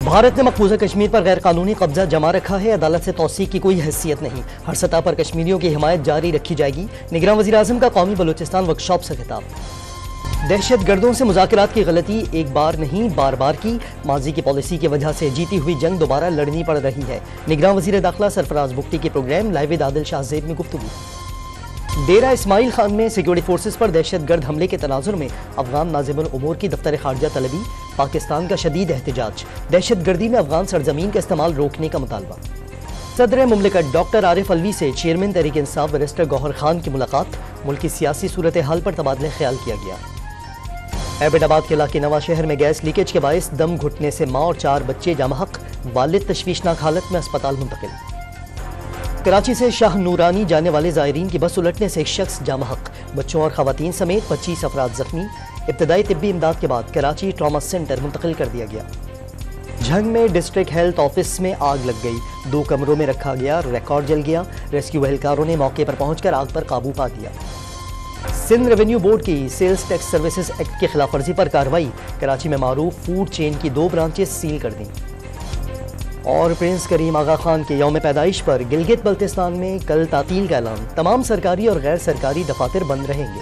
بھارت نے مقبوضہ کشمیر پر غیر قانونی قبضہ جما رکھا ہے، عدالت سے توثیق کی کوئی حیثیت نہیں، ہر سطح پر کشمیریوں کی حمایت جاری رکھی جائے گی، نگراں وزیر اعظم کا قومی بلوچستان ورکشاپ سے خطاب۔ دہشت گردوں سے مذاکرات کی غلطی ایک بار نہیں بار بار کی، ماضی کی پالیسی کی وجہ سے جیتی ہوئی جنگ دوبارہ لڑنی پڑ رہی ہے، نگراں وزیر داخلہ سرفراز بگٹی کے پروگرام لائیو ود عادل شاہ زیب میں گفتگو۔ ڈیرہ اسماعیل خان میں سیکورٹی فورسز پر دہشت گرد حملے کے تناظر میں افغان ناظم الامور کی دفتر خارجہ طلبی، پاکستان کا شدید احتجاج، دہشت گردی میں افغان سرزمین کا استعمال روکنے کا مطالبہ۔ صدر مملکت ڈاکٹر عارف علوی سے چیئرمین تحریک انصاف بیرسٹر گوہر خان کی ملاقات، ملکی سیاسی صورتحال پر تبادلہ خیال کیا گیا۔ ایبٹ آباد کے علاقے نواں شہر میں گیس لیکیج کے باعث دم گھٹنے سے ماں اور 4 بچے جاں بحق، والد تشویشناک حالت میں اسپتال منتقل۔ کراچی سے شاہ نورانی جانے والے زائرین کی بس الٹنے سے ایک شخص جاں بحق، بچوں اور خواتین سمیت 25 افراد زخمی، ابتدائی طبی امداد کے بعد کراچی ٹراما سینٹر منتقل کر دیا گیا۔ جھنگ میں ڈسٹرکٹ ہیلتھ آفس میں آگ لگ گئی، 2 کمروں میں رکھا گیا ریکارڈ جل گیا، ریسکیو اہلکاروں نے موقع پر پہنچ کر آگ پر قابو پا دیا۔ سندھ ریونیو بورڈ کی سیلز ٹیکس سروسز ایکٹ کی خلاف ورزی پر کارروائی، کراچی میں معروف فوڈ چین کی 2 برانچز سیل کر دیں۔ اور پرنس کریم آغا خان کے یوم پیدائش پر گلگت بلتستان میں کل تعطیل کا اعلان، تمام سرکاری اور غیر سرکاری دفاتر بند رہیں گے۔